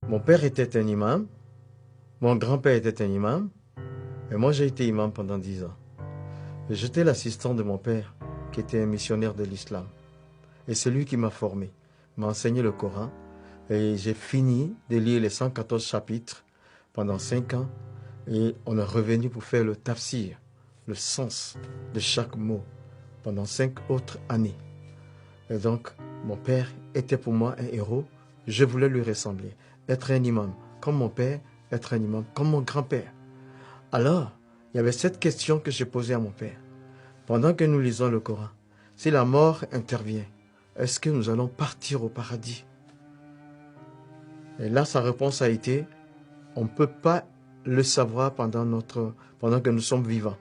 Mon père était un imam, mon grand-père était un imam, et moi j'ai été imam pendant 10 ans. Et j'étais l'assistant de mon père, qui était un missionnaire de l'islam. Et c'est lui qui m'a formé, m'a enseigné le Coran, et j'ai fini de lire les 114 chapitres pendant 5 ans, et on est revenu pour faire le tafsir, le sens de chaque mot, pendant 5 autres années. Et donc, mon père était pour moi un héros, je voulais lui ressembler, être un imam comme mon père, être un imam comme mon grand-père. Alors, il y avait cette question que j'ai posée à mon père. Pendant que nous lisons le Coran, si la mort intervient, est-ce que nous allons partir au paradis? Et là, sa réponse a été, on ne peut pas le savoir pendant que nous sommes vivants.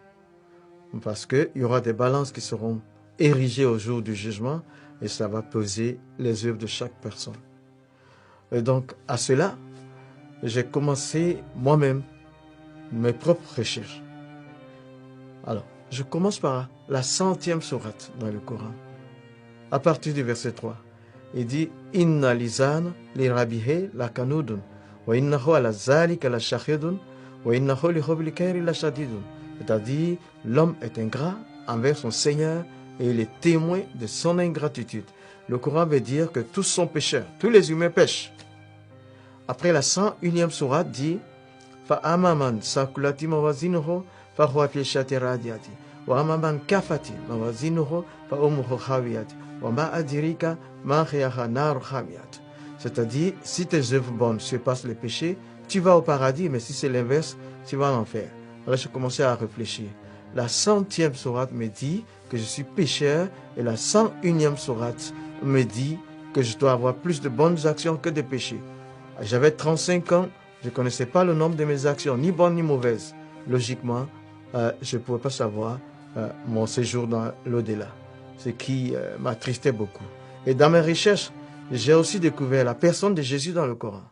Parce qu'il y aura des balances qui seront érigées au jour du jugement et ça va peser les œuvres de chaque personne. Et donc, à cela, j'ai commencé moi-même mes propres recherches. Alors, je commence par la 100e sourate dans le Coran. À partir du verset 3, il dit « Inna lisan li rabihe la kanudun, wa innahu ala zalika la shahidun, wa innahu li hubli khairi la shadidun. » C'est-à-dire, l'homme est ingrat envers son Seigneur et il est témoin de son ingratitude. Le Coran veut dire que tous sont pécheurs, tous les humains pêchent. Après la 101e sourate dit « Fa'amaman sakulati mawazinuhu fahuwa fi shati radiyati, wa amaman kafati mawazinuhu fa'umuhu khawiyati, wa ma adirika ma khiyaha nar khamiyat. » C'est-à-dire, si tes œuvres bonnes surpassent les péchés, tu vas au paradis, mais si c'est l'inverse, tu vas en enfer. Alors je commençais à réfléchir. La 100e sourate me dit que je suis pécheur et la 101e sourate me dit que je dois avoir plus de bonnes actions que de péchés. J'avais 35 ans, je ne connaissais pas le nombre de mes actions, ni bonnes ni mauvaises. Logiquement, je ne pouvais pas savoir mon séjour dans l'au-delà, ce qui m'attristait beaucoup. Et dans mes recherches, j'ai aussi découvert la personne de Jésus dans le Coran.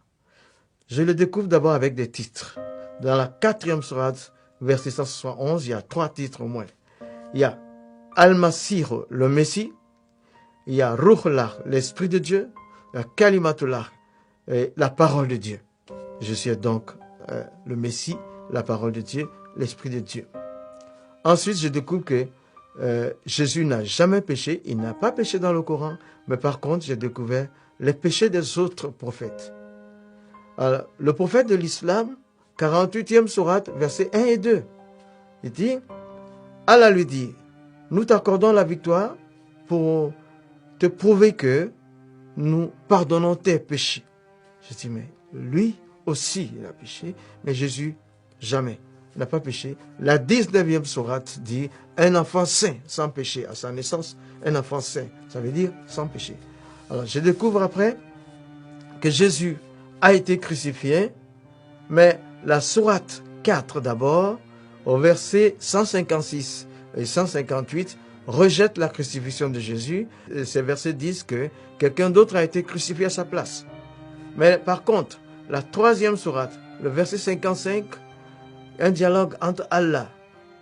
Je le découvre d'abord avec des titres. Dans la 4e sourate, verset 171, il y a 3 titres au moins. Il y a Al-Masih, le Messie. Il y a Ruhullah, l'Esprit de Dieu. Il y a Kalimatullah, la parole de Dieu. Je suis donc le Messie, la parole de Dieu, l'Esprit de Dieu. Ensuite, je découvre que Jésus n'a jamais péché. Il n'a pas péché dans le Coran. Mais par contre, j'ai découvert les péchés des autres prophètes. Alors, le prophète de l'islam, 48e sourate, versets 1 et 2. Il dit, Allah lui dit, nous t'accordons la victoire pour te prouver que nous pardonnons tes péchés. Je dis, mais lui aussi, il a péché, mais Jésus, jamais. Il n'a pas péché. La 19e sourate dit, un enfant saint, sans péché, à sa naissance, un enfant saint, ça veut dire sans péché. Alors, je découvre après que Jésus a été crucifié, mais la sourate 4 d'abord, au verset 156 et 158, rejette la crucifixion de Jésus. Et ces versets disent que quelqu'un d'autre a été crucifié à sa place. Mais par contre, la 3e sourate, le verset 55, un dialogue entre Allah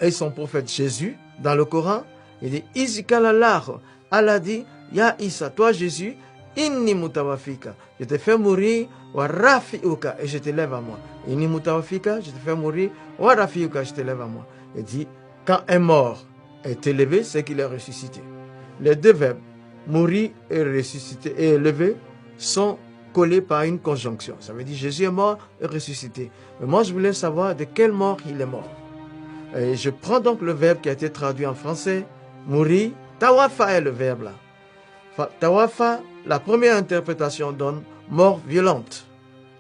et son prophète Jésus, dans le Coran, il dit, Izikalallah, Allah dit, Ya Isa, toi Jésus, Inni mutawafika, je te fais mourir, wa rafiuka, et je te lève à moi. Inni mutawafika, je te fais mourir, wa rafiuka, je te lève à moi. Il dit, quand un mort est élevé, c'est qu'il est ressuscité. Les deux verbes, mourir et ressusciter et élever, sont collés par une conjonction. Ça veut dire Jésus est mort et ressuscité. Mais moi, je voulais savoir de quelle mort il est mort. Et je prends donc le verbe qui a été traduit en français, mourir. Tawafa est le verbe là. Tawafa, la première interprétation donne mort violente.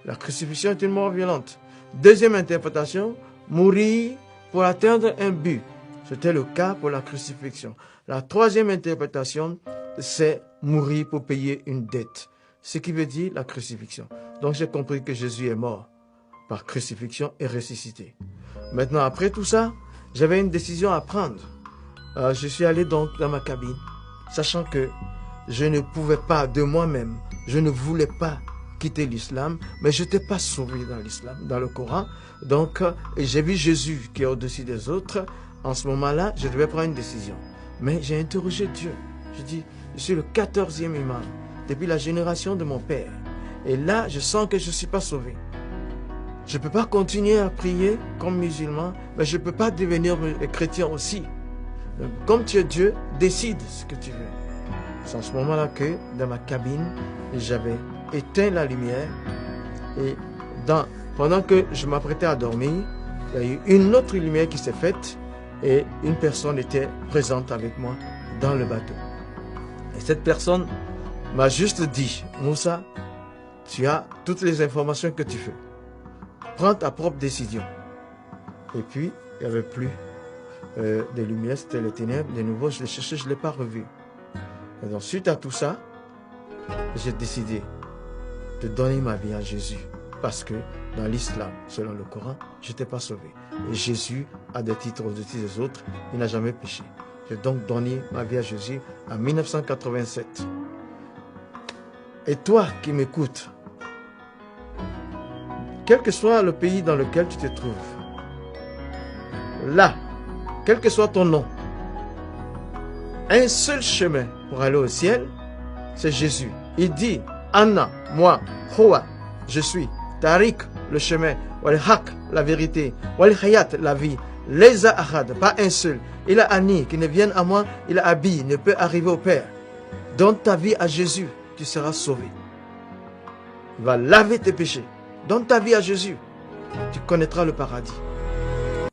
La crucifixion est une mort violente. Deuxième interprétation, mourir pour atteindre un but. C'était le cas pour la crucifixion. La troisième interprétation, c'est mourir pour payer une dette. Ce qui veut dire la crucifixion. Donc j'ai compris que Jésus est mort par crucifixion et ressuscité. Maintenant, après tout ça, j'avais une décision à prendre. Je suis allé donc dans ma cabine, sachant que je ne pouvais pas de moi-même, je ne voulais pas quitter l'islam, mais je n'étais pas sauvé dans l'islam, dans le Coran. Donc, j'ai vu Jésus qui est au-dessus des autres. En ce moment-là, je devais prendre une décision. Mais j'ai interrogé Dieu. Je dis, je suis le 14e imam depuis la génération de mon père. Et là, je sens que je ne suis pas sauvé. Je ne peux pas continuer à prier comme musulman, mais je ne peux pas devenir chrétien aussi. Donc, comme tu es Dieu, décide ce que tu veux. C'est en ce moment-là que, dans ma cabine, j'avais éteint la lumière. Et pendant que je m'apprêtais à dormir, il y a eu une autre lumière qui s'est faite et une personne était présente avec moi dans le bateau. Et cette personne m'a juste dit, Moussa, tu as toutes les informations que tu veux. Prends ta propre décision. Et puis, il n'y avait plus de lumière, c'était les ténèbres. De nouveau, je l'ai cherché, je ne l'ai pas revu. Et donc, suite à tout ça, j'ai décidé de donner ma vie à Jésus. Parce que dans l'islam, selon le Coran, je n'étais pas sauvé. Et Jésus a des titres au-dessus des autres. Il n'a jamais péché. J'ai donc donné ma vie à Jésus en 1987. Et toi qui m'écoutes, quel que soit le pays dans lequel tu te trouves, là, quel que soit ton nom, un seul chemin pour aller au ciel, c'est Jésus. Il dit, Anna, moi, Houa, je suis, Tariq, le chemin, Wal Haq, la vérité, Wal Hayat, la vie, Leza Ahad, pas un seul. Il a Ani, qui ne vienne à moi, il a Abi, ne peut arriver au Père. Donne ta vie à Jésus, tu seras sauvé. Il va laver tes péchés. Donne ta vie à Jésus, tu connaîtras le paradis.